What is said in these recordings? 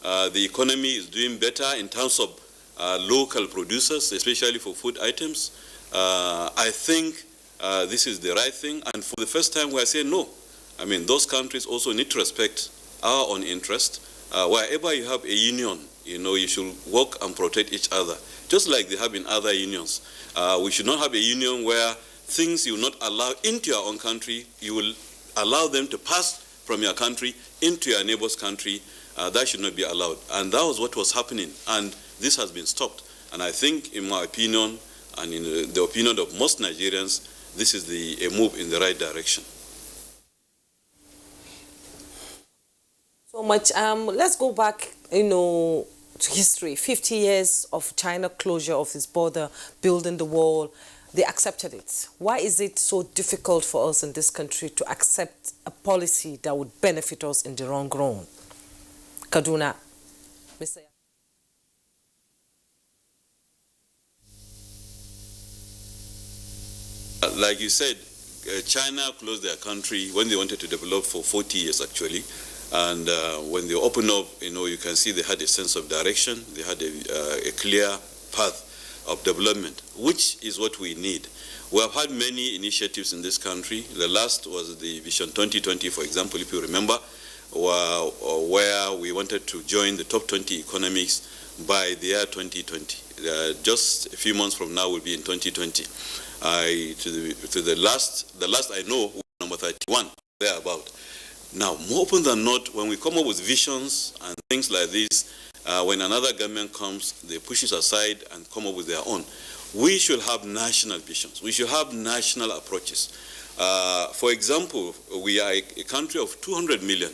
The economy is doing better in terms of local producers, especially for food items. I think this is the right thing, and for the first time we are saying no. I mean, those countries also need to respect our own interest. Wherever you have a union, you should work and protect each other, just like they have in other unions. We should not have a union where things you will not allow into your own country, you will allow them to pass from your country into your neighbor's country. That should not be allowed. And that was what was happening, and this has been stopped. And I think, in my opinion, and in the opinion of most Nigerians, this is a move in the right direction. So much. Let's go back, to history. 50 years of China closure of its border, building the wall. They accepted it. Why is it so difficult for us in this country to accept a policy that would benefit us in the long run? Kaduna, Mr. Like you said, China closed their country when they wanted to develop for 40 years, actually. And when they opened up, you can see they had a sense of direction. They had a clear path of development, which is what we need. We have had many initiatives in this country. The last was the Vision 2020, for example, if you remember, where we wanted to join the top 20 economies by the year 2020. Just a few months from now will be in 2020. The last I know, number 31, thereabout. Now, more often than not, when we come up with visions and things like this, when another government comes, they push it aside and come up with their own. We should have national visions. We should have national approaches. For example, we are a country of 200 million.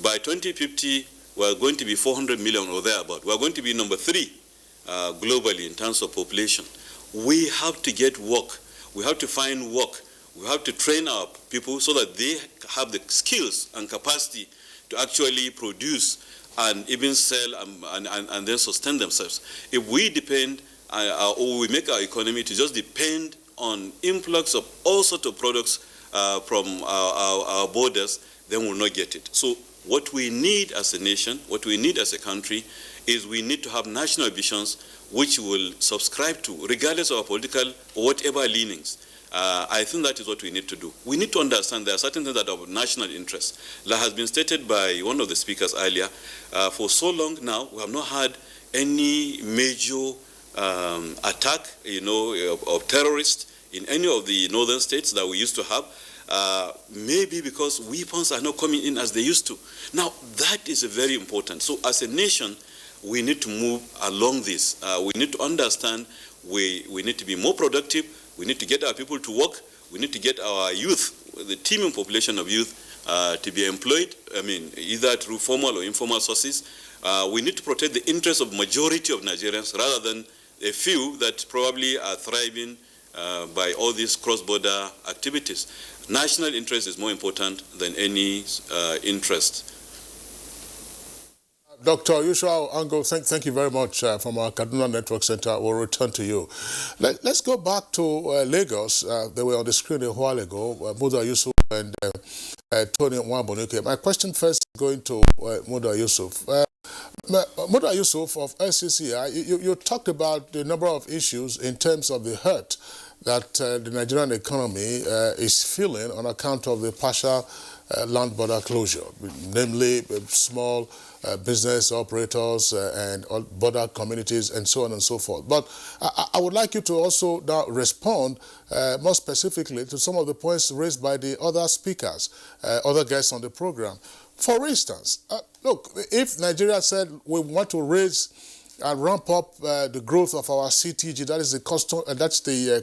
By 2050, we are going to be 400 million or thereabout. We are going to be number 3 globally in terms of population. We have to get work. We have to find work. We have to train our people so that they have the skills and capacity to actually produce and even sell and then sustain themselves. If we depend or we make our economy to just depend on influx of all sorts of products from our borders, then we'll not get it. So what we need as a nation, what we need as a country, is we need to have national visions which will subscribe to, regardless of our political or whatever leanings. I think that is what we need to do. We need to understand there are certain things that are of national interest. That has been stated by one of the speakers earlier. For so long now, we have not had any major attack, of terrorists in any of the northern states that we used to have. Maybe because weapons are not coming in as they used to. Now, that is very important. So as a nation, we need to move along this. We need to understand we need to be more productive. We need to get our people to work. We need to get our youth, the teeming population of youth, to be employed, either through formal or informal sources. We need to protect the interests of majority of Nigerians rather than a few that probably are thriving by all these cross-border activities. National interest is more important than any interest. Dr. Yushua Ango, thank you very much from our Kaduna Network Center. We'll return to you. Let's go back to Lagos. They were on the screen a while ago, Muda Yusuf and Tony Nwabonuke. My question first is going to Muda Yusuf. Muda Yusuf of SCCI, you talked about the number of issues in terms of the hurt that the Nigerian economy is feeling on account of the partial land border closure, namely small business operators and border communities and so on and so forth. But I would like you to also now respond more specifically to some of the points raised by the other speakers, other guests on the program. For instance, look, if Nigeria said we want to raise and ramp up the growth of our CTG, that is the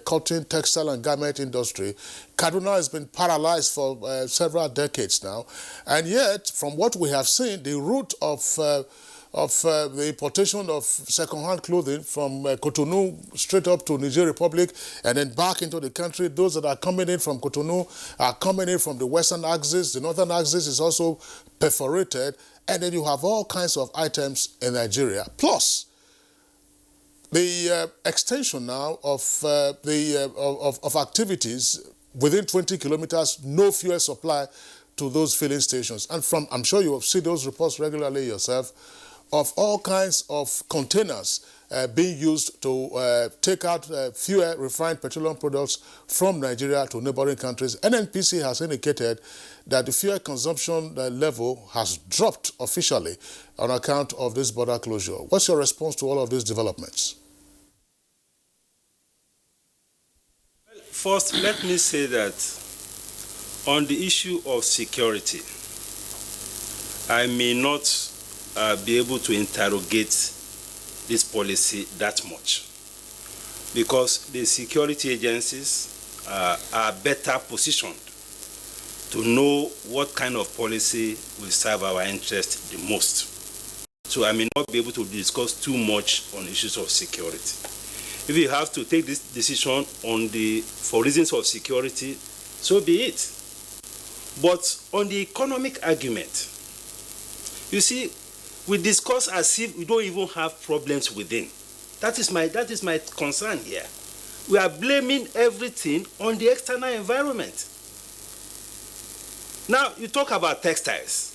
cotton, textile and garment industry, Kaduna has been paralyzed for several decades now. And yet, from what we have seen, the route of the importation of second-hand clothing from Cotonou straight up to Niger Republic and then back into the country, those that are coming in from Cotonou are coming in from the western axis. The northern axis is also perforated. And then you have all kinds of items in Nigeria. Plus, the extension now of activities within 20 kilometers, no fuel supply to those filling stations. And I'm sure you have seen those reports regularly yourself. of all kinds of containers being used to take out fuel refined petroleum products from Nigeria to neighboring countries. NNPC has indicated that the fuel consumption level has dropped officially on account of this border closure. What's your response to all of these developments? First, let me say that on the issue of security, I may not be able to interrogate this policy that much because the security agencies are better positioned to know what kind of policy will serve our interest the most. So I may not be able to discuss too much on issues of security. If you have to take this decision for reasons of security, so be it. But on the economic argument, you see, we discuss as if we don't even have problems within. That is my concern here. We are blaming everything on the external environment. Now, you talk about textiles.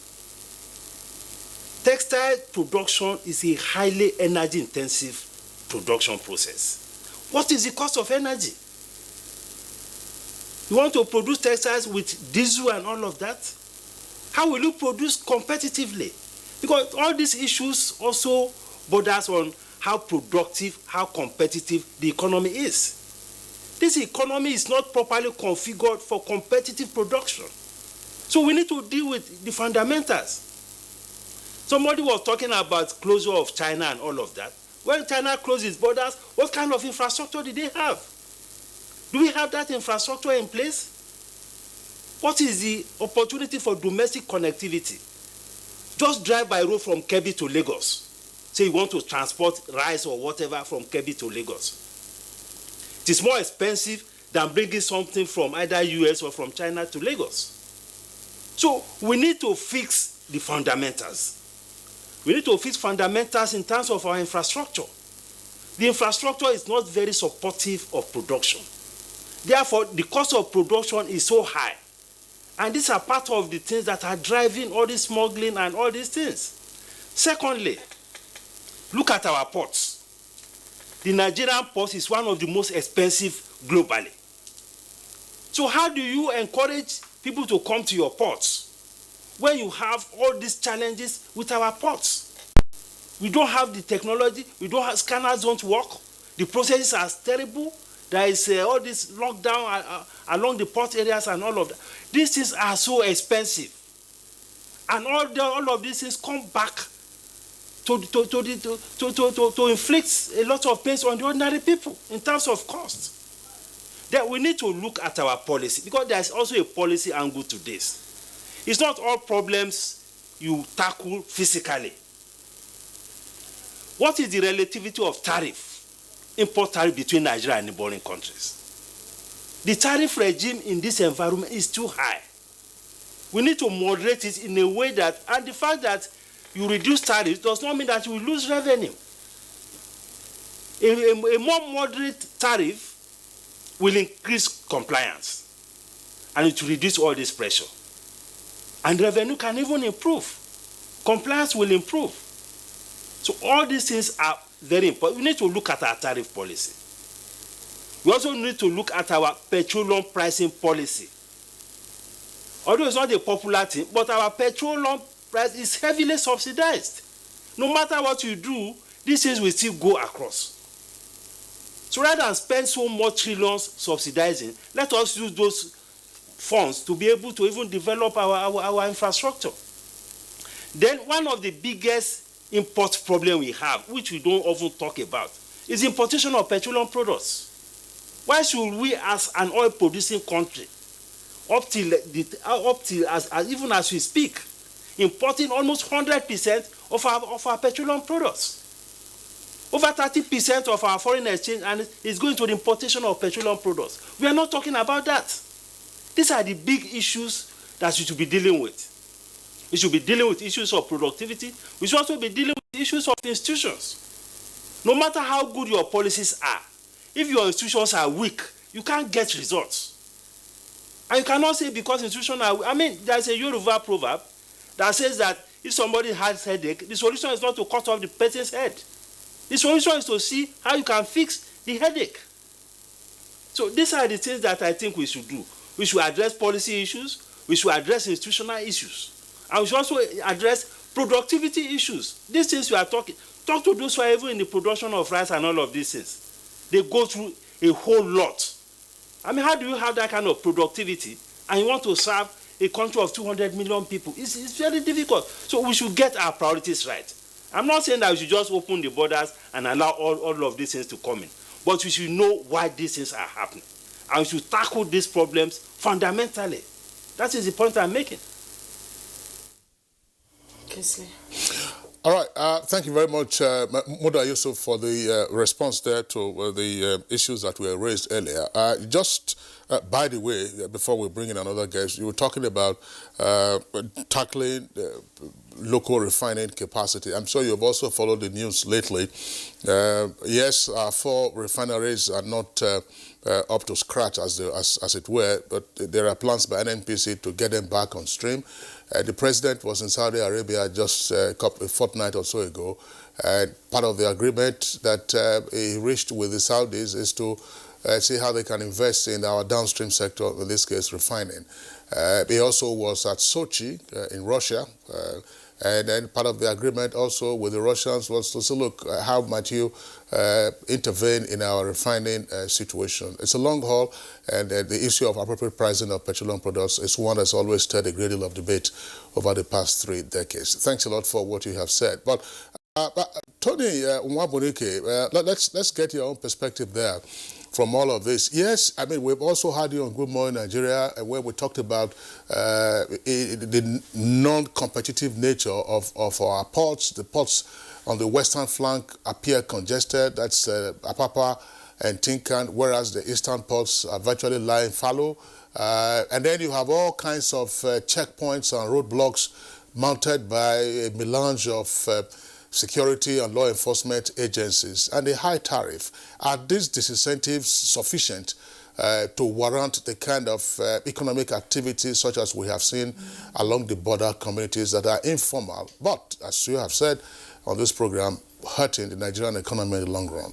Textile production is a highly energy-intensive production process. What is the cost of energy? You want to produce textiles with diesel and all of that? How will you produce competitively? Because all these issues also borders on how productive, how competitive the economy is. This economy is not properly configured for competitive production. So we need to deal with the fundamentals. Somebody was talking about closure of China and all of that. When China closed its borders, what kind of infrastructure did they have? Do we have that infrastructure in place? What is the opportunity for domestic connectivity? Just drive by road from Kebbi to Lagos. Say you want to transport rice or whatever from Kebbi to Lagos. It is more expensive than bringing something from either US or from China to Lagos. So we need to fix the fundamentals. We need to fix fundamentals in terms of our infrastructure. The infrastructure is not very supportive of production. Therefore, the cost of production is so high. And these are part of the things that are driving all this smuggling and all these things. Secondly, look at our ports. The Nigerian port is one of the most expensive globally. So how do you encourage people to come to your ports when you have all these challenges with our ports? We don't have the technology, scanners don't work, the processes are terrible, there is all this lockdown along the port areas and all of that. These things are so expensive. And all of these things come back to inflict a lot of pain on the ordinary people in terms of cost. Then we need to look at our policy, because there's also a policy angle to this. It's not all problems you tackle physically. What is the relativity of import tariff between Nigeria and neighboring countries? The tariff regime in this environment is too high. We need to moderate it in a way that, and the fact that you reduce tariffs does not mean that you will lose revenue. A more moderate tariff will increase compliance and it will reduce all this pressure. And revenue can even improve. Compliance will improve. So all these things are very important. We need to look at our tariff policy. We also need to look at our petroleum pricing policy. Although it's not a popular thing, but our petroleum price is heavily subsidized. No matter what you do, these things will still go across. So rather than spend so much trillions subsidizing, let us use those funds to be able to even develop our infrastructure. Then one of the biggest import problem we have, which we don't often talk about, is the importation of petroleum products. Why should we, as an oil-producing country, even as we speak, importing almost 100% of our petroleum products? Over 30% of our foreign exchange and is going to the importation of petroleum products. We are not talking about that. These are the big issues that we should be dealing with. We should be dealing with issues of productivity. We should also be dealing with issues of institutions. No matter how good your policies are, if your institutions are weak, you can't get results. And you cannot say because institutions are weak. I mean, there's a Yoruba proverb that says that if somebody has headache, the solution is not to cut off the person's head. The solution is to see how you can fix the headache. So these are the things that I think we should do. We should address policy issues, we should address institutional issues, and we should also address productivity issues. These things we are talking, talk to those who are even in the production of rice and all of these things. They go through a whole lot. I mean, how do you have that kind of productivity and you want to serve a country of 200 million people? It's very difficult. So we should get our priorities right. I'm not saying that we should just open the borders and allow all of these things to come in, but we should know why these things are happening. And we should tackle these problems fundamentally. That is the point I'm making. Kingsley. All right. Thank you very much, Muda Yusuf, for the response there to the issues that were raised earlier. Just by the way, before we bring in another guest, you were talking about tackling local refining capacity. I'm sure you've also followed the news lately. Yes, our 4 refineries are not up to scratch, as it were, but there are plans by NNPC to get them back on stream. The president was in Saudi Arabia just a fortnight or so ago. Part of the agreement that he reached with the Saudis is to see how they can invest in our downstream sector, in this case refining. He also was at Sochi in Russia, and then part of the agreement also with the Russians was to say, look, how might you intervene in our refining situation? It's a long haul, and the issue of appropriate pricing of petroleum products is one that's always stirred a great deal of debate over the past 3 decades. Thanks a lot for what you have said. But Tony Nwabunike, let's get your own perspective there from all of this. Yes, I mean, we've also had you on Good Morning Nigeria, where we talked about the non-competitive nature of our ports. The ports on the western flank appear congested. That's Apapa and Tinkan, whereas the eastern ports are virtually lying fallow. And then you have all kinds of checkpoints and roadblocks mounted by a melange of security and law enforcement agencies, and a high tariff. Are these disincentives sufficient to warrant the kind of economic activities such as we have seen along the border communities that are informal, but, as you have said on this program, hurting the Nigerian economy in the long run?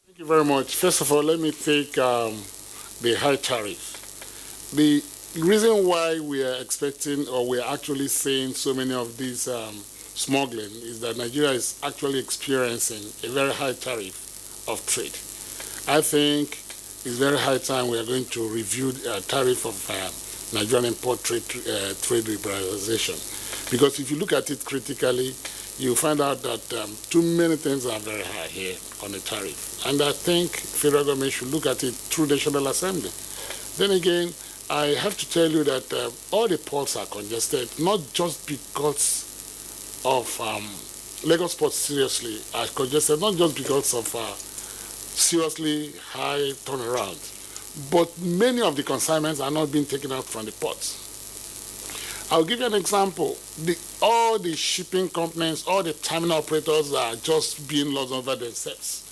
Thank you very much. First of all, let me take the high tariff. The reason why we are expecting, or we are actually seeing so many of these smuggling, is that Nigeria is actually experiencing a very high tariff of trade. I think it's very high time we are going to review the tariff of Nigerian import trade liberalization. Because if you look at it critically, you find out that too many things are very high here on the tariff. And I think federal government should look at it through the National Assembly. Then again, I have to tell you that all the ports are congested, not just because of Lagos ports seriously are congested, not just because of seriously high turnaround, but many of the consignments are not being taken out from the ports. I'll give you an example. All the shipping companies, all the terminal operators are just being lost over themselves.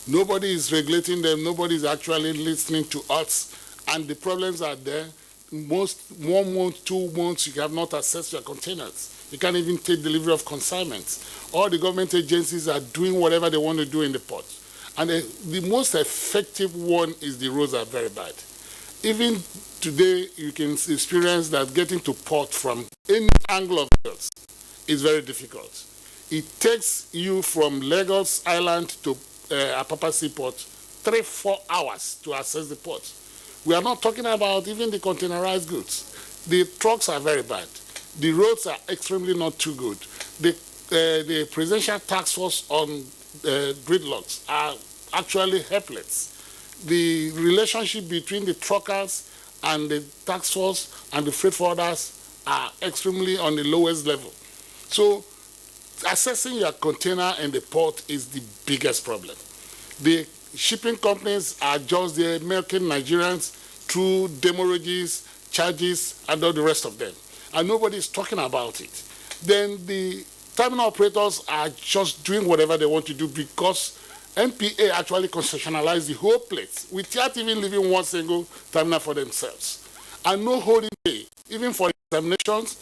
Nobody is regulating them, nobody is actually listening to us. And the problems are there. 1 month, 2 months, you have not access to your containers. You can't even take delivery of consignments. All the government agencies are doing whatever they want to do in the ports. And the most effective one is the roads are very bad. Even today, you can experience that getting to port from any angle of Lagos is very difficult. It takes you from Lagos Island to Apapa Seaport 3-4 hours to access the port. We are not talking about even the containerized goods. The trucks are very bad. The roads are extremely not too good. The presidential task force on gridlocks are actually helpless. The relationship between the truckers and the task force and the freight forwarders are extremely on the lowest level. So accessing your container in the port is the biggest problem. The shipping companies are just there milking Nigerians through demurrages, charges, and all the rest of them. And nobody is talking about it. Then the terminal operators are just doing whatever they want to do because NPA actually concessionalized the whole place without even leaving one single terminal for themselves. And no holding day even for examinations.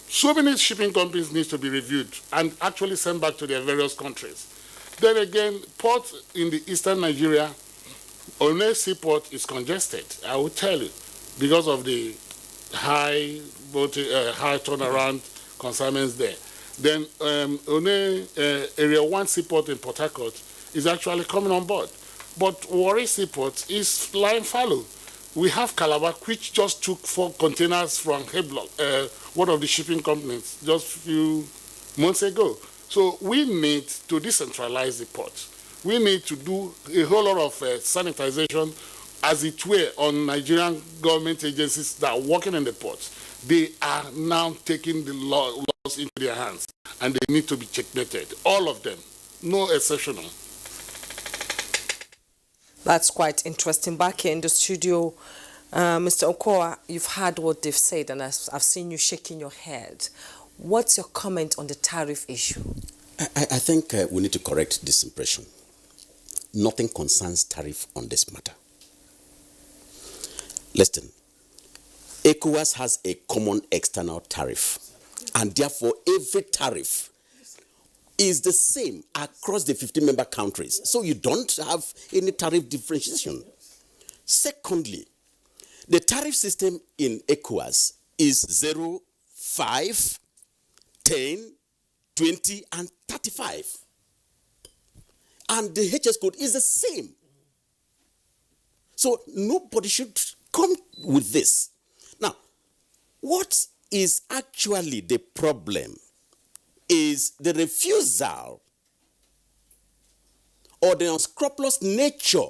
So many shipping companies need to be reviewed and actually sent back to their various countries. Then again, ports in the eastern Nigeria, One seaport is congested, I will tell you, because of the high turnaround consignments there. Then One Area 1 seaport in Port Harcourt is actually coming on board. But Warri Seaport is lying fallow. We have Calabar, which just took 4 containers from Heblock, one of the shipping companies, just a few months ago. So we need to decentralize the port. We need to do a whole lot of sanitization, as it were, on Nigerian government agencies that are working in the ports. They are now taking the laws into their hands, and they need to be checkmated. All of them, no exceptional. That's quite interesting. Back here in the studio, Mr. Okowa, you've heard what they've said, and I've seen you shaking your head. What's your comment on the tariff issue? I think we need to correct this impression. Nothing concerns tariff on this matter. Listen, ECOWAS has a common external tariff, and therefore every tariff is the same across the 15-member countries. So you don't have any tariff differentiation. Secondly, the tariff system in ECOWAS is 0, 5, 10, 20, and 35. And the HS code is the same. So nobody should come with this. Now, what is actually the problem is the refusal or the unscrupulous nature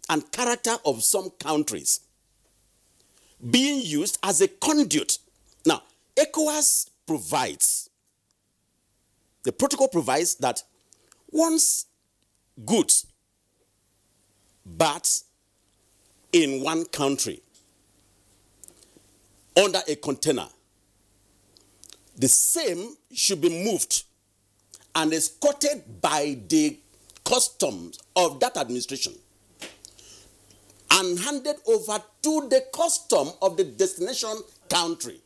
and character of some countries being used as a conduit. Now, ECOWAS provides, the protocol provides that once goods bought in one country under a container, the same should be moved and escorted by the customs of that administration and handed over to the custom of the destination country.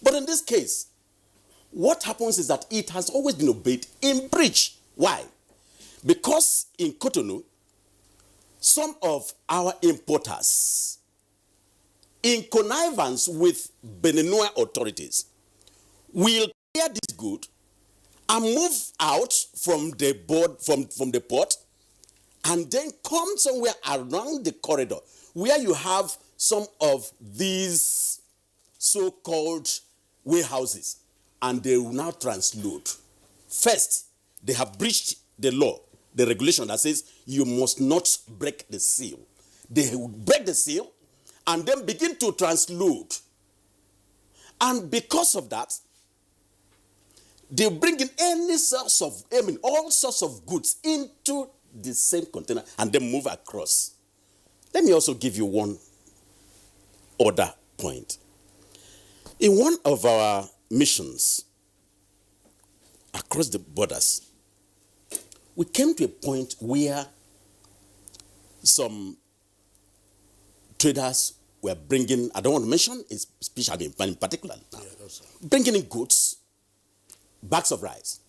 But in this case, what happens is that it has always been obeyed in breach. Why? Because in Cotonou, some of our importers, in connivance with Beninois authorities, will clear this good and move out from the port and then come somewhere around the corridor where you have some of these so-called warehouses, and they will now transload. First, they have breached the law, the regulation that says you must not break the seal. They will break the seal and then begin to transload. And because of that, they bring in all sorts of goods into the same container and then move across. Let me also give you one other point. In one of our missions across the borders, we came to a point where some traders were bringing, I don't want to mention his speech, I mean, in particular now, bringing in goods, bags of rice.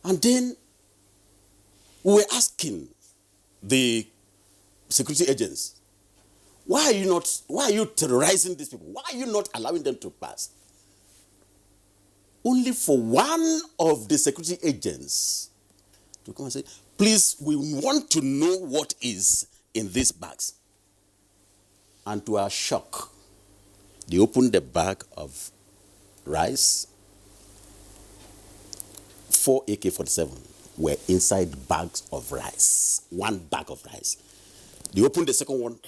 And then we were asking the security agents, why are you terrorizing these people? Why are you not allowing them to pass? Only for one of the security agents to come and say, please, we want to know what is in these bags. And to our shock, they opened the bag of rice. 4 AK-47 were inside bags of rice. 1 bag of rice. They opened the second one,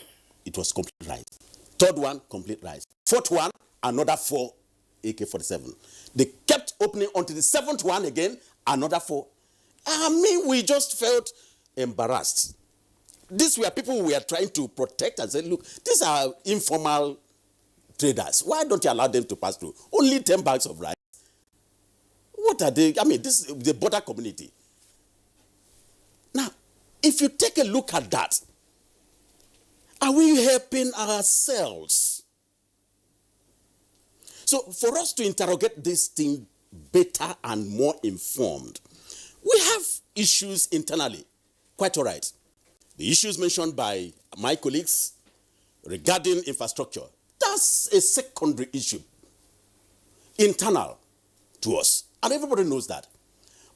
it was complete rice. Third one, complete rice. Fourth one, another 4 AK-47. They kept opening until the 7th one again, another 4. We just felt embarrassed. These were people we are trying to protect and say, look, these are informal traders. Why don't you allow them to pass through? Only 10 bags of rice. What are they? This is the border community. Now, if you take a look at that, are we helping ourselves? So for us to interrogate this thing better and more informed, we have issues internally. Quite all right. The issues mentioned by my colleagues regarding infrastructure, that's a secondary issue, internal to us. And everybody knows that.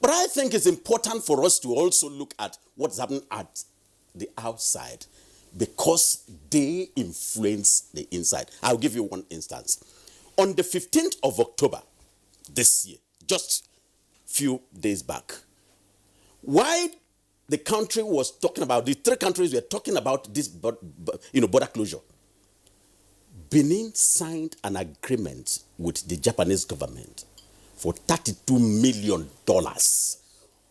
But I think it's important for us to also look at what's happening at the outside, because they influence the inside. I'll give you one instance. On the 15th of October this year, just a few days back, while the country was talking about, the three countries were talking about this border closure, Benin signed an agreement with the Japanese government for $32 million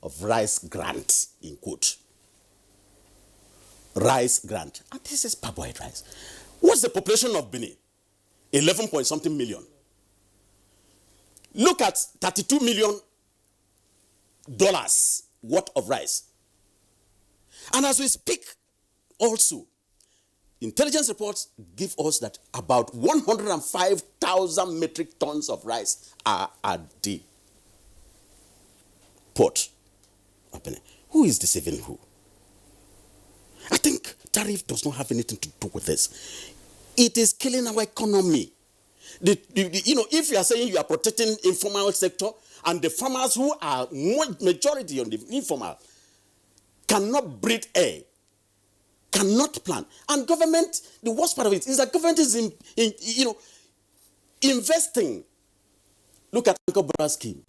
of rice grant, in quote. Rice grant. And this is parboiled rice. What's the population of Benin? 11 point something million. Look at $32 million worth of rice. And as we speak, also, intelligence reports give us that about 105,000 metric tons of rice are at the port. Who is deceiving who? I think tariff does not have anything to do with this. It is killing our economy. If you are saying you are protecting informal sector, and the farmers who are majority on the informal cannot breathe air, cannot plan, and government, the worst part of it is that government is investing. Look at Uncle Brother scheme.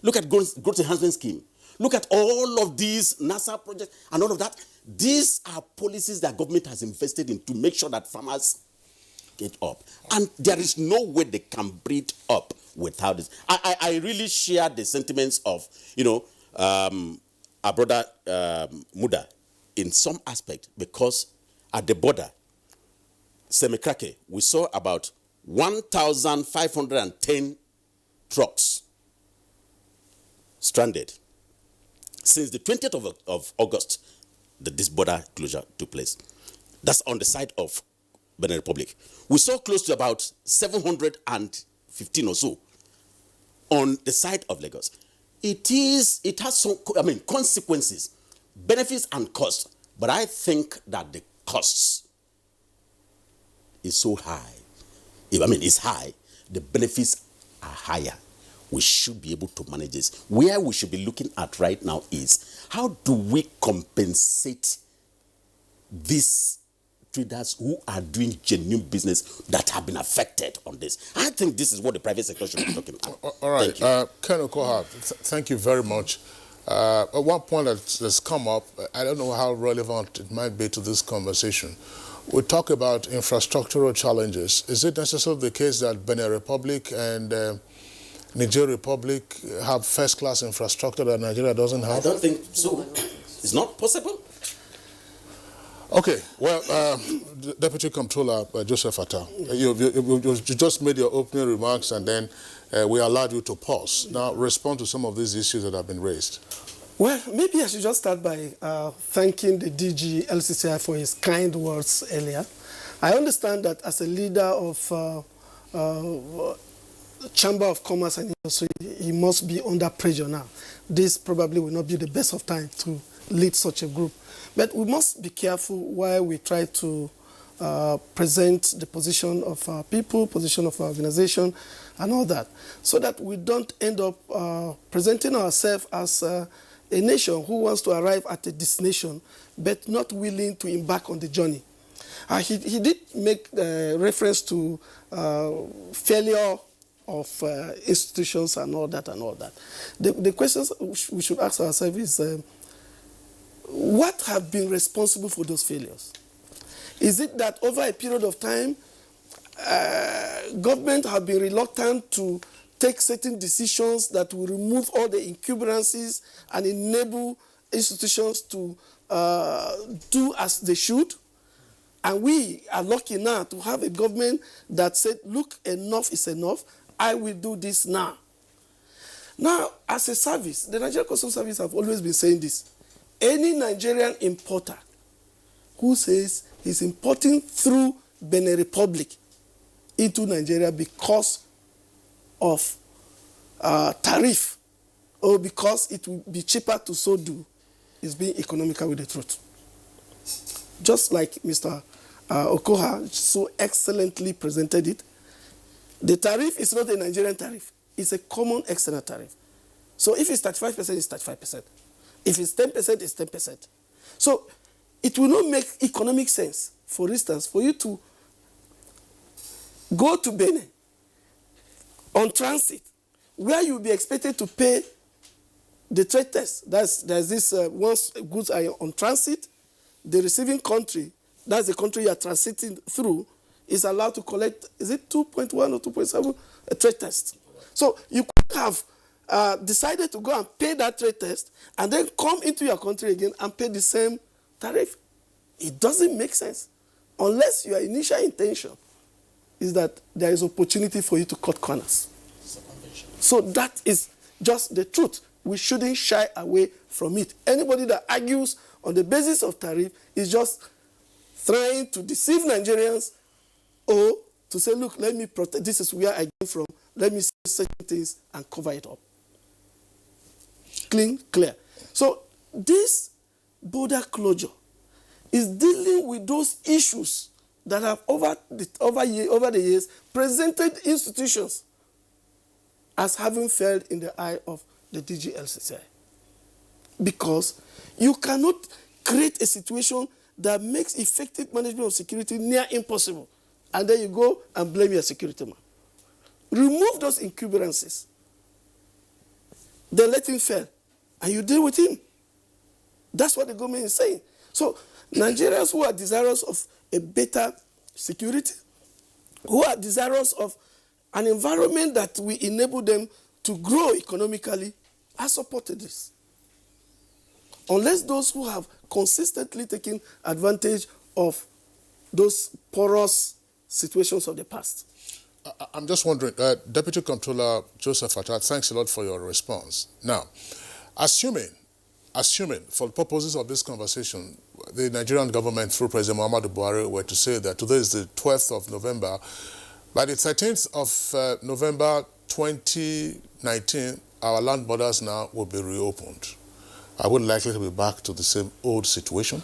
Look at growth enhancement scheme. Look at all of these NASA projects and all of that. These are policies that government has invested in to make sure that farmers get up. And there is no way they can breathe up without this. I really share the sentiments of, our brother Muda in some aspect, because at the border, Semikrake, we saw about 1,510 trucks stranded since the 20th of August that this border closure took place. That's on the side of Benin Republic. We saw close to about 715 or so on the side of Lagos. It has some, consequences, benefits and costs, but I think that the costs is so high. It's high. The benefits are higher. We should be able to manage this. Where we should be looking at right now is, how do we compensate these traders who are doing genuine business that have been affected on this? I think this is what the private sector should be looking at. All right. Ken Okoha, thank you very much. One point that's come up, I don't know how relevant it might be to this conversation. We talk about infrastructural challenges. Is it necessarily the case that Benin Republic and Niger Republic have first-class infrastructure that Nigeria doesn't have? I don't think so. It's not possible. Okay, well, Deputy Comptroller Joseph Atta, you just made your opening remarks, and then we allowed you to pause. Now, respond to some of these issues that have been raised. Well, maybe I should just start by thanking the DG LCCI for his kind words earlier. I understand that as a leader of Chamber of Commerce and Industry, he must be under pressure now. This probably will not be the best of time to lead such a group. But we must be careful while we try to present the position of our people, position of our organization, and all that, so that we don't end up presenting ourselves as a nation who wants to arrive at a destination, but not willing to embark on the journey. He did make reference to failure of institutions and all that and all that. The questions we should ask ourselves is, what have been responsible for those failures? Is it that over a period of time, government have been reluctant to take certain decisions that will remove all the encumbrances and enable institutions to do as they should? And we are lucky now to have a government that said, look, enough is enough. I will do this now. Now, as a service, the Nigerian Customs Service have always been saying this. Any Nigerian importer who says he's importing through Benin Republic into Nigeria because of tariff, or because it will be cheaper to so do, is being economical with the truth. Just like Mr. Okoha so excellently presented it, the tariff is not a Nigerian tariff. It's a common external tariff. So if it's 35%, it's 35%. If it's 10%, it's 10%. So it will not make economic sense, for instance, for you to go to Benin on transit, where you'll be expected to pay the trade test. There's this, once goods are on transit, the receiving country, that's the country you are transiting through, is allowed to collect, is it 2.1 or 2.7 a trade test? So you could have decided to go and pay that trade test and then come into your country again and pay the same tariff. It doesn't make sense unless your initial intention is that there is opportunity for you to cut corners. So that is just the truth. We shouldn't shy away from it. Anybody that argues on the basis of tariff is just trying to deceive Nigerians or to say, look, let me protect, this is where I came from, let me say certain things and cover it up. Clear. So this border closure is dealing with those issues that have over the years presented institutions as having failed in the eye of the DGLCCI. Because you cannot create a situation that makes effective management of security near impossible, and then you go and blame your security man. Remove those incumbrances. Then let him fail, and you deal with him. That's what the government is saying. So Nigerians who are desirous of a better security, who are desirous of an environment that will enable them to grow economically, are supporting this. Unless those who have consistently taken advantage of those porous situations of the past. I'm just wondering, Deputy Comptroller Joseph Atta, thanks a lot for your response. Now, assuming, for the purposes of this conversation, the Nigerian government through President Muhammadu Buhari were to say that today is the 12th of November, by the 13th of November 2019, our land borders now will be reopened. Are we likely to be back to the same old situation?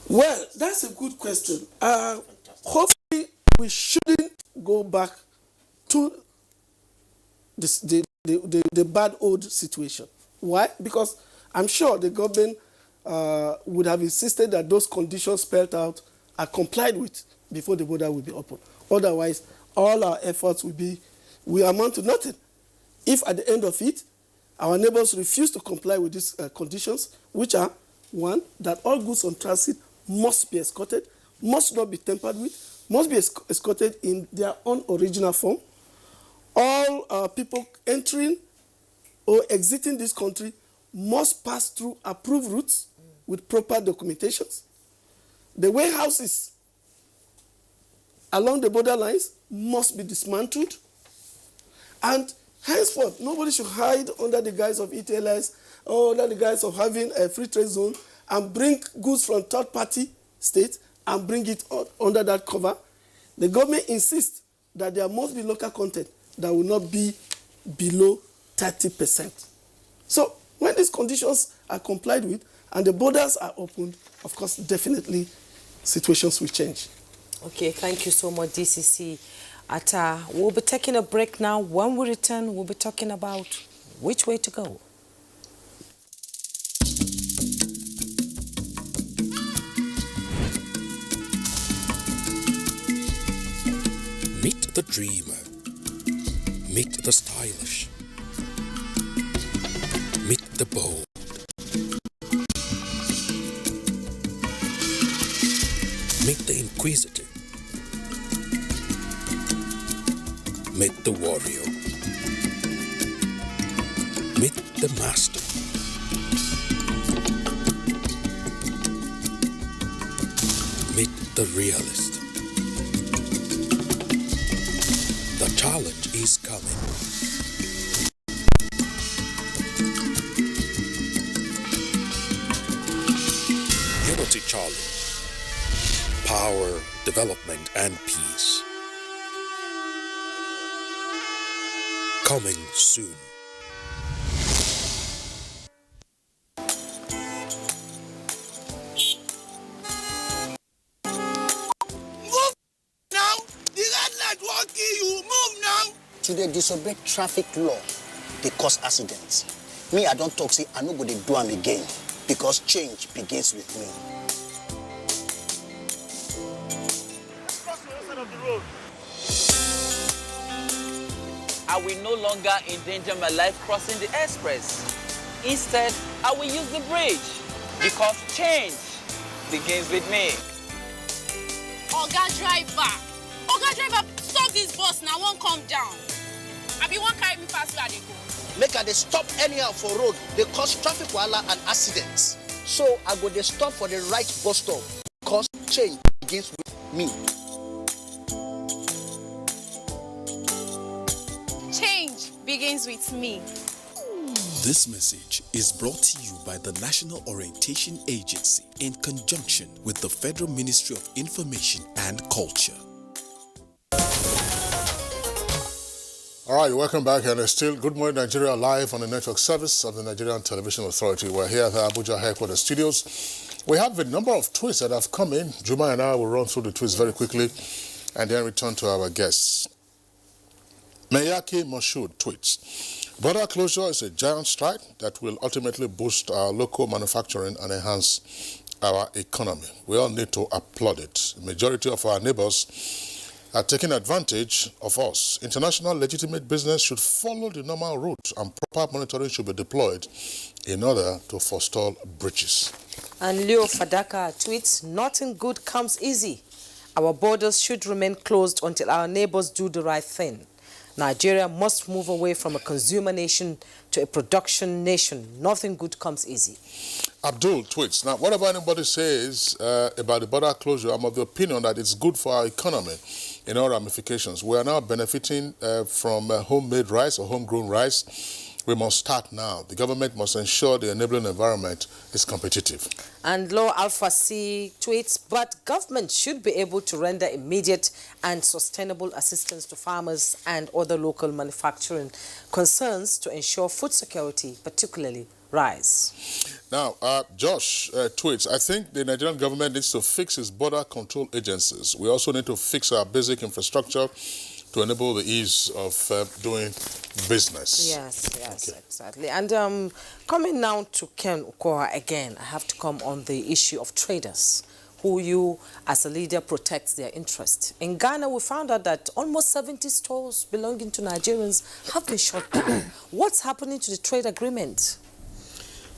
Well, that's a good question. Hopefully, we shouldn't go back to the bad old situation. Why? Because I'm sure the government would have insisted that those conditions spelled out are complied with before the border will be open. Otherwise, all our efforts will amount to nothing. If at the end of it, our neighbors refuse to comply with these conditions, which are, one, that all goods on transit must be escorted, must not be tampered with, must be escorted in their own original form. All people entering or exiting this country must pass through approved routes with proper documentations. The warehouses along the border lines must be dismantled. And henceforth, nobody should hide under the guise of ETLS or under the guise of having a free trade zone and bring goods from third-party states and bring it under that cover. The government insists that there must be local content that will not be below 30%. So when these conditions are complied with and the borders are opened, of course, definitely situations will change. Okay, thank you so much, DCC Atta. We'll be taking a break now. When we return, we'll be talking about which way to go. Meet the dreamer. Meet the stylish. Meet the bold. Meet the inquisitive. Meet the warrior. Meet the master. Meet the realist. The challenge is coming. Unity Challenge. Power, development, and peace. Coming soon. Now, the red light won't kill you. Move now. To the disobey traffic law, they cause accidents. Me, I don't talk, say, I no go dey do am again because change begins with me. Cross the other side of the road. I will no longer endanger my life crossing the express. Instead, I will use the bridge because change begins with me. Oga driver, stop this bus now, won't come down. I be one carry me pass where they go. Make I dey stop anyhow for road, they cause traffic wahala and accidents. So I go dey stop for the right bus stop because change begins with me. Change begins with me. This message is brought to you by the National Orientation Agency in conjunction with the Federal Ministry of Information and Culture. All right, welcome back, and still Good Morning Nigeria live on the network service of the Nigerian Television Authority. We're here at the Abuja headquarters studios. We have a number of tweets that have come in. Juma and I will run through the tweets very quickly and then return to our guests. Meyaki Moshood tweets, border closure is a giant strike that will ultimately boost our local manufacturing and enhance our economy. We all need to applaud it. The majority of our neighbors are taking advantage of us. International legitimate business should follow the normal route and proper monitoring should be deployed in order to forestall breaches. And Leo Fadaka tweets, nothing good comes easy. Our borders should remain closed until our neighbors do the right thing. Nigeria must move away from a consumer nation to a production nation. Nothing good comes easy. Abdul tweets, now whatever anybody says about the border closure, I'm of the opinion that it's good for our economy in all ramifications. We are now benefiting from homemade rice or homegrown rice. We must start now. The government must ensure the enabling environment is competitive. And Law Alpha C tweets, but government should be able to render immediate and sustainable assistance to farmers and other local manufacturing concerns to ensure food security, particularly rice. Now, Josh tweets, I think the Nigerian government needs to fix its border control agencies. We also need to fix our basic infrastructure to enable the ease of doing business. Yes, okay. Exactly. And coming now to Ken Okoha again, I have to come on the issue of traders, who you, as a leader, protect their interest. In Ghana, we found out that almost 70 stores belonging to Nigerians have been shut down. What's happening to the trade agreement?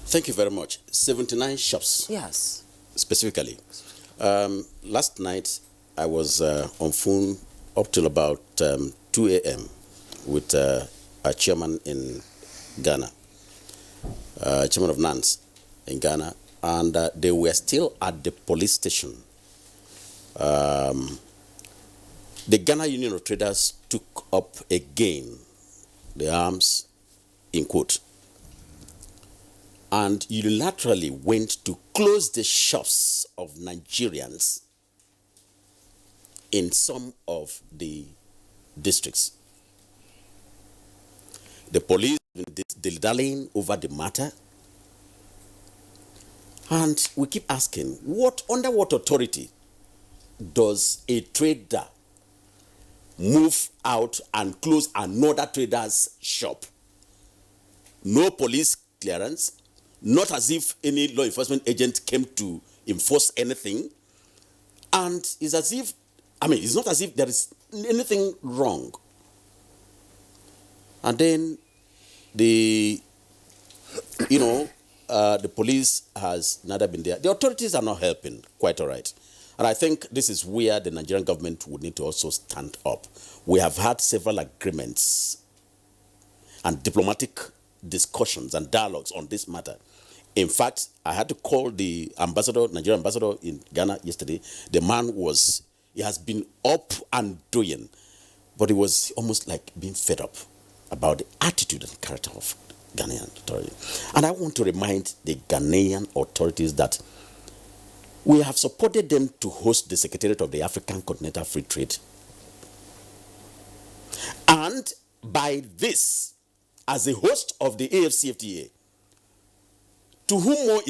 Thank you very much. 79 shops. Yes. Specifically. Last night, I was on phone up till about 2 a.m. with a chairman in Ghana, chairman of NANS in Ghana, and they were still at the police station. The Ghana Union of Traders took up again the arms, in quote, and unilaterally went to close the shops of Nigerians in some of the districts. The police dilly-dallying over the matter, and we keep asking, under what authority does a trader move out and close another trader's shop? No police clearance, not as if any law enforcement agent came to enforce anything, and it's as if, it's not as if there is anything wrong. And then the police has neither been there. The authorities are not helping, quite all right. And I think this is where the Nigerian government would need to also stand up. We have had several agreements and diplomatic discussions and dialogues on this matter. In fact, I had to call the Nigerian ambassador in Ghana yesterday. The man he has been up and doing, but it was almost like being fed up about the attitude and character of Ghanaian authorities. And I want to remind the Ghanaian authorities that we have supported them to host the Secretariat of the African Continental Free Trade. And by this as a host of the AFCFTA, to whom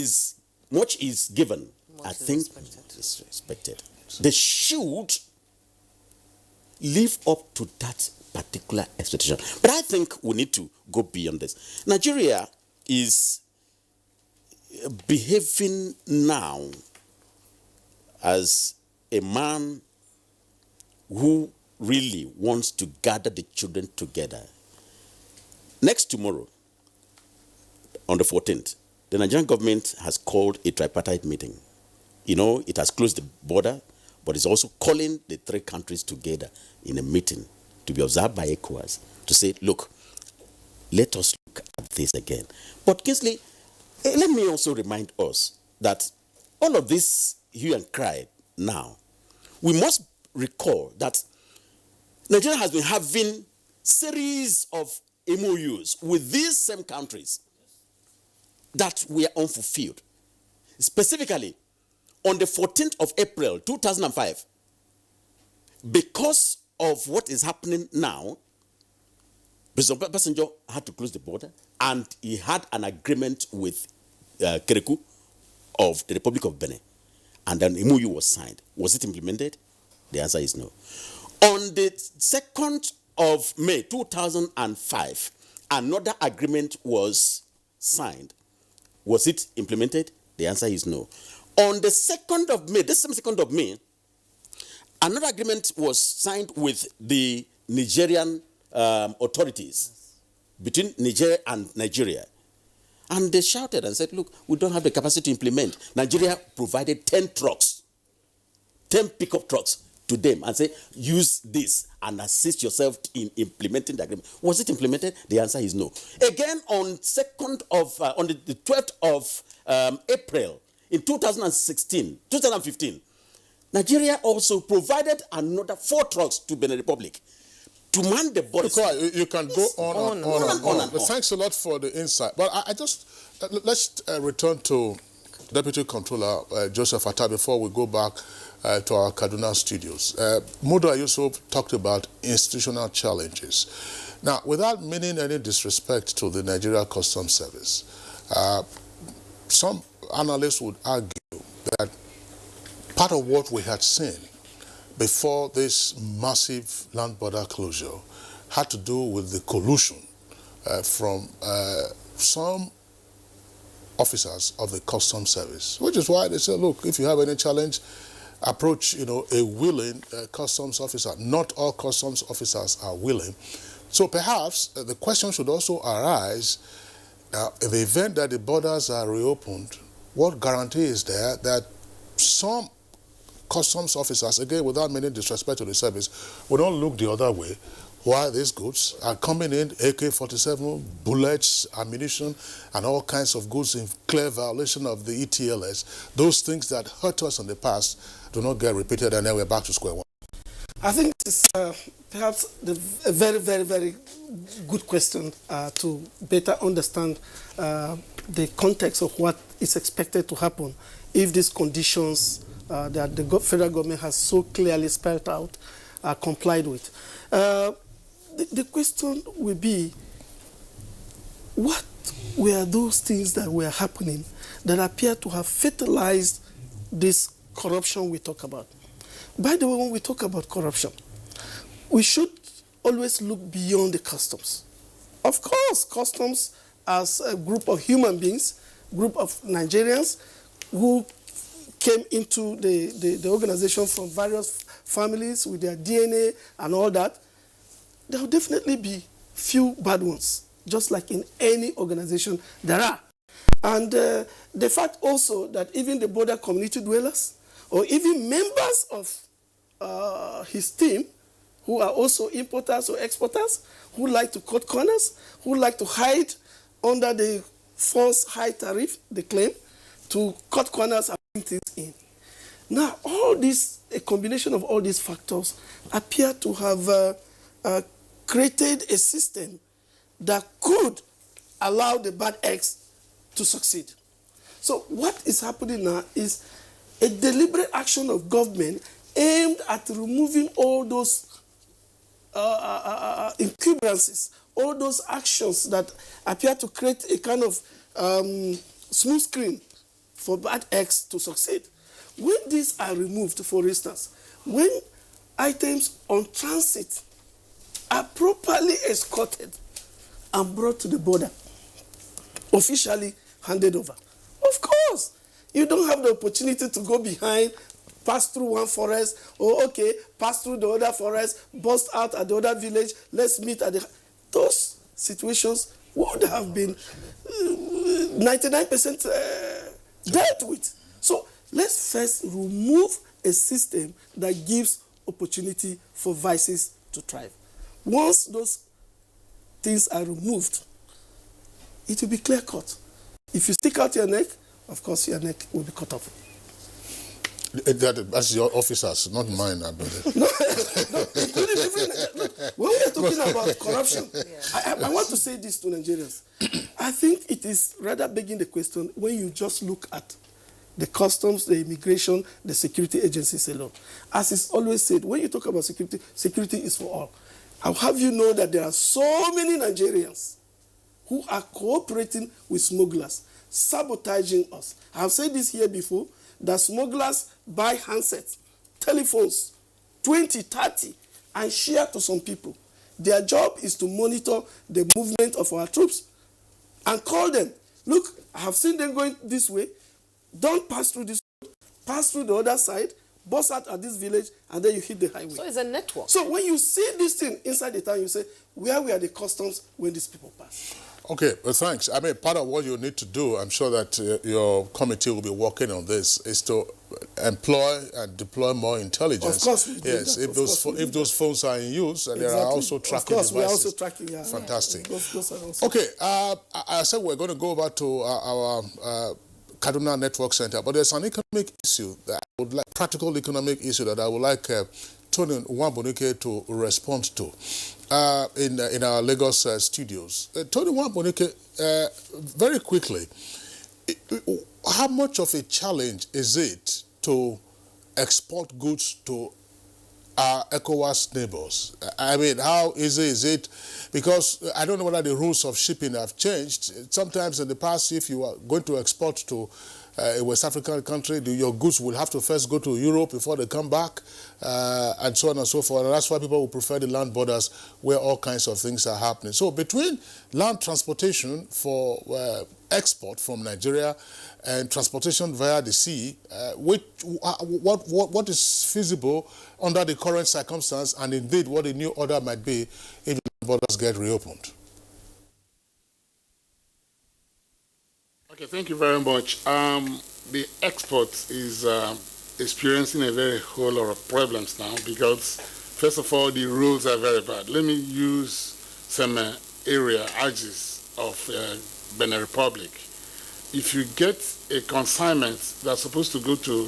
much is given, I think is respected. They should live up to that particular expectation. But I think we need to go beyond this. Nigeria is behaving now as a man who really wants to gather the children together. Next tomorrow, on the 14th, the Nigerian government has called a tripartite meeting. You know, it has closed the border, but it's also calling the three countries together in a meeting to be observed by ECOWAS to say, look, let us look at this again. But Kingsley, let me also remind us that all of this hue and cry now, we must recall that Nigeria has been having series of MOUs with these same countries that were unfulfilled. Specifically, on the 14th of April 2005, because of what is happening now, President Obasanjo had to close the border, and he had an agreement with Kerekou of the Republic of Benin, and an MOU was signed. Was it implemented? The answer is no. On the 2nd of May 2005, another agreement was signed. Was it implemented? The answer is no. On the 2nd of May, this same 2nd of May, another agreement was signed with the Nigerian authorities between Nigeria and Nigeria. And they shouted and said, look, we don't have the capacity to implement. Nigeria provided 10 trucks, 10 pickup trucks to them and say, use this and assist yourself in implementing the agreement. Was it implemented? The answer is no. Again, on the 12th of April in 2015, Nigeria also provided another 4 trucks to Benin Republic to man the border. You can go on and on. Thanks a lot for the insight. But I just, let's return to Deputy Controller Joseph Atta before we go back to our Kaduna studios. Muda Yusuf talked about institutional challenges. Now, without meaning any disrespect to the Nigeria Customs Service, some analysts would argue that part of what we had seen before this massive land border closure had to do with the collusion from some officers of the Customs Service, which is why they say, look, if you have any challenge, approach, a willing customs officer. Not all customs officers are willing. So perhaps the question should also arise, in the event that the borders are reopened, what guarantee is there that some customs officers, again, without meaning disrespect to the service, will not look the other way while these goods are coming in, AK-47, bullets, ammunition, and all kinds of goods in clear violation of the ETLS. Those things that hurt us in the past do not get repeated, and then we're back to square one. I think it's perhaps a very, very, very good question to better understand the context of what is expected to happen if these conditions that the federal government has so clearly spelled out are complied with. The question will be, what were those things that were happening that appear to have fertilized this corruption we talk about? By the way, when we talk about corruption, we should always look beyond the customs. Of course, customs as a group of human beings, group of Nigerians who came into the organization from various families with their DNA and all that, there will definitely be few bad ones, just like in any organization there are. And the fact also that even the border community dwellers, or even members of his team, who are also importers or exporters, who like to cut corners, who like to hide under the false high tariff, they claim, to cut corners and bring things in. Now, all this, a combination of all these factors appear to have created a system that could allow the bad eggs to succeed. So what is happening now is a deliberate action of government aimed at removing all those encumbrances, all those actions that appear to create a kind of smooth screen for bad acts to succeed. When these are removed, for instance, when items on transit are properly escorted and brought to the border, officially handed over, of course, you don't have the opportunity to go behind, pass through one forest, or okay, pass through the other forest, bust out at the other village, let's meet at the... Those situations would have been 99% dealt with. So let's first remove a system that gives opportunity for vices to thrive. Once those things are removed, it will be clear-cut. If you stick out your neck, of course your neck will be cut off. That's your officers, not mine, I believe. No, when we are talking about corruption, I want to say this to Nigerians. I think it is rather begging the question when you just look at the customs, the immigration, the security agencies alone. As is always said, when you talk about security, security is for all. I'll have you know that there are so many Nigerians who are cooperating with smugglers, sabotaging us. I've said this here before, that smugglers buy handsets, telephones, 20, 30, and share to some people. Their job is to monitor the movement of our troops and call them. Look, I have seen them going this way. Don't pass through this road. Pass through the other side, bust out at this village, and then you hit the highway. So it's a network. So when you see this thing inside the town, you say, where were the customs when these people pass? Okay, well, thanks. I mean, part of what you need to do, I'm sure that your committee will be working on this, is to employ and deploy more intelligence. Of course we do. Yes, that. if those phones are in use, and there are also tracking devices. Of course, we are also tracking, yeah. Fantastic. Those are also... Okay, I said we're going to go back to our Kaduna Network Center, but there's an economic issue, that I would like, practical economic issue that I would like Tony Nwabonike to respond to in our Lagos studios. Tony Nwabonike, very quickly, how much of a challenge is it to export goods to our ECOWAS neighbors? I mean, how easy is it? Because I don't know whether the rules of shipping have changed. Sometimes in the past, if you are going to export to a West African country, your goods will have to first go to Europe before they come back, and so on and so forth. And that's why people will prefer the land borders where all kinds of things are happening. So between land transportation for export from Nigeria and transportation via the sea, what is feasible under the current circumstance, and indeed what the new order might be if the borders get reopened? Okay, thank you very much. The export is experiencing a very whole lot of problems now because, first of all, the rules are very bad. Let me use some area, axis of Benin Republic. If you get a consignment that's supposed to go to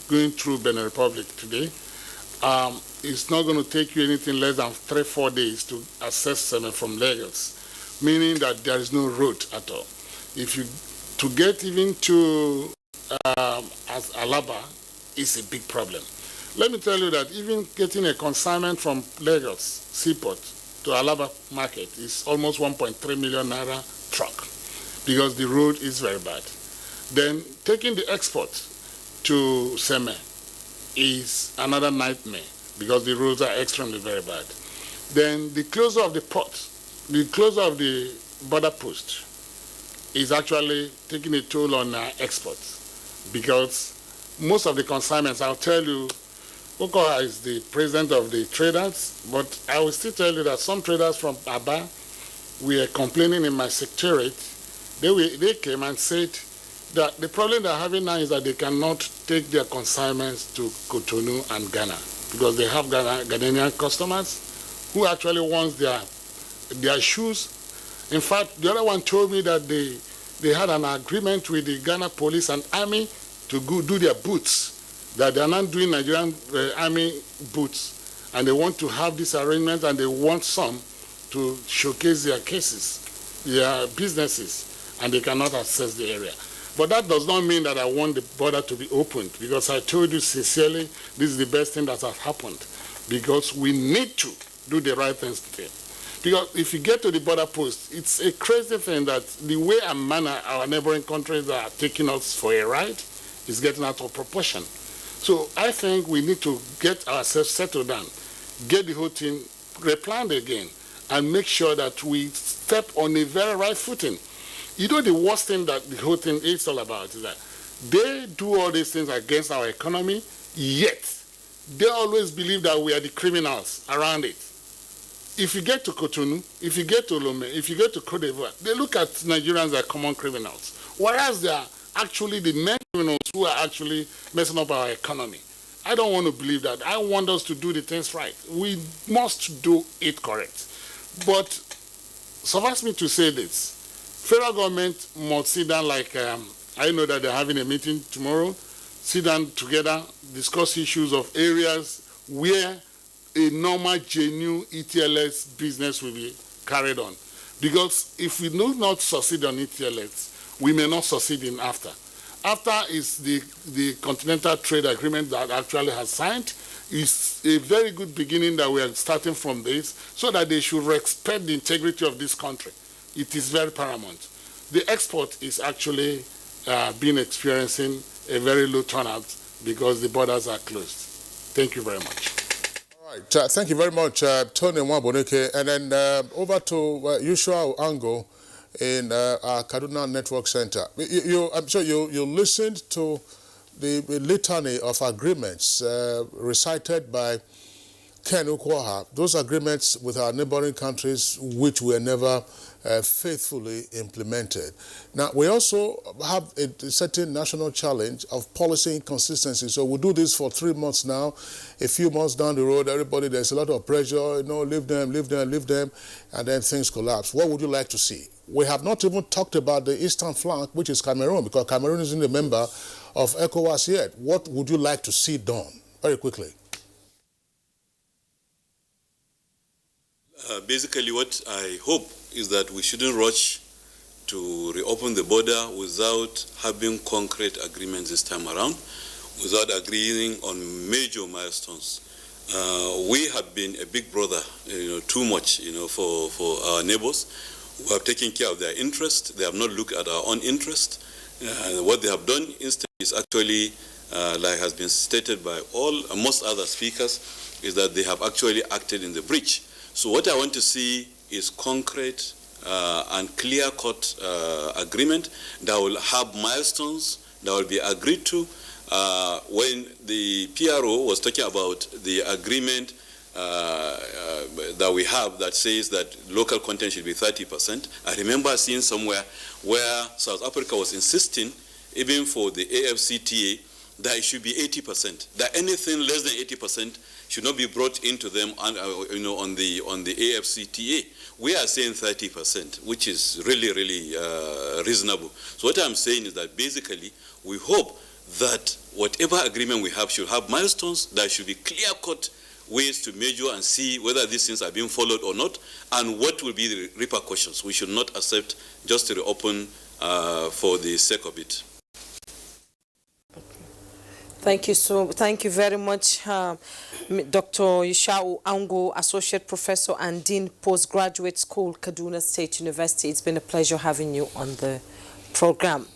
going through Benin Republic today, it's not going to take you anything less than 3-4 days to access Seme from Lagos, meaning that there is no road at all. If you to get even to Alaba is a big problem. Let me tell you that even getting a consignment from Lagos seaport to Alaba market is almost 1.3 million naira truck because the road is very bad. Then taking the export to Seme is another nightmare because the roads are extremely very bad. Then the closure of the port, the closure of the border post is actually taking a toll on exports because most of the consignments, I'll tell you, Okoha is the president of the traders, but I will still tell you that some traders from Aba were complaining in my secretariat. They came and said that the problem they're having now is that they cannot take their consignments to Cotonou and Ghana because they have Ghanaian customers who actually want their shoes. In fact, the other one told me that they had an agreement with the Ghana police and army to go do their boots, that they are not doing Nigerian army boots, and they want to have this arrangement and they want some to showcase their cases, their businesses, and they cannot access the area. But that does not mean that I want the border to be opened because I told you sincerely this is the best thing that has happened. because we need to do the right things there. Because if you get to the border post, it's a crazy thing that the way and manner our neighboring countries are taking us for a ride is getting out of proportion. So I think we need to get ourselves settled down, get the whole thing replanned again, and make sure that we step on a very right footing. You know, the worst thing that the whole thing is all about is that they do all these things against our economy, yet they always believe that we are the criminals around it. If you get to Cotonou, if you get to Lomé, if you get to Côte d'Ivoire, they look at Nigerians as common criminals, whereas they are actually the main criminals who are actually messing up our economy. I don't want to believe that. I want us to do the things right. We must do it correct. But suffice me to say this, federal government must sit down like, I know that they're having a meeting tomorrow, sit down together, discuss issues of areas where a normal, genuine ETLS business will be carried on. Because if we do not succeed on ETLS, we may not succeed in AFTA. AFTA is the Continental Trade Agreement that actually has signed. It's a very good beginning that we are starting from this, so that they should respect the integrity of this country. It is very paramount. The export is actually experiencing a very low turnout because the borders are closed. Thank you very much. All right, thank you very much, Tony Mwaboneke. And then over to Yushua Ango in our Kaduna Network Center. I'm sure you listened to the litany of agreements recited by Ken Ukwoha, those agreements with our neighboring countries which were never faithfully implemented. Now, we also have a certain national challenge of policy inconsistency. So we do this for 3 months now. A few months down the road, everybody, there's a lot of pressure, you know, leave them, and then things collapse. What would you like to see? We have not even talked about the eastern flank, which is Cameroon, because Cameroon isn't a member of ECOWAS yet. What would you like to see done? Very quickly. Basically, what I hope is that we shouldn't rush to reopen the border without having concrete agreements this time around, without agreeing on major milestones. We have been a big brother, too much, for our neighbors. We have taken care of their interest. They have not looked at our own interest. What they have done instead is actually, like has been stated by most other speakers, is that they have actually acted in the breach. So what I want to see is concrete and clear-cut agreement that will have milestones that will be agreed to. When the PRO was talking about the agreement that we have that says that local content should be 30%, I remember seeing somewhere where South Africa was insisting, even for the AFCTA, that it should be 80%, that anything less than 80% should not be brought into them on the AFCTA. We are saying 30%, which is really, really reasonable. So what I'm saying is that basically we hope that whatever agreement we have should have milestones, that should be clear-cut ways to measure and see whether these things are being followed or not, and what will be the repercussions. We should not accept just to reopen for the sake of it. Thank you very much, Dr. Yushua Ango, Associate Professor and Dean, Postgraduate School, Kaduna State University. It's been a pleasure having you on the program.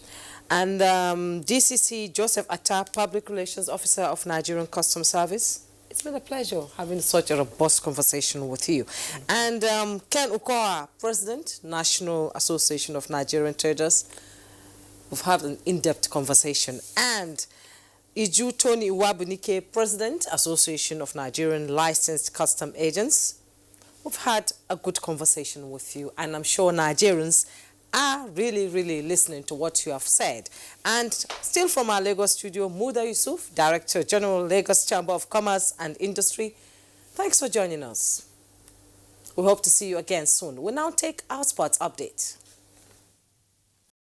And DCC Joseph Atta, Public Relations Officer of Nigerian Customs Service. It's been a pleasure having such a robust conversation with you. And Ken Ukwoha, President, National Association of Nigerian Traders. We've had an in-depth conversation. And Iju Tony Nwabunike, President, Association of Nigerian Licensed Custom Agents. We've had a good conversation with you, and I'm sure Nigerians are really, really listening to what you have said. And still from our Lagos studio, Muda Yusuf, Director General, Lagos Chamber of Commerce and Industry. Thanks for joining us. We hope to see you again soon. We'll now take our sports update.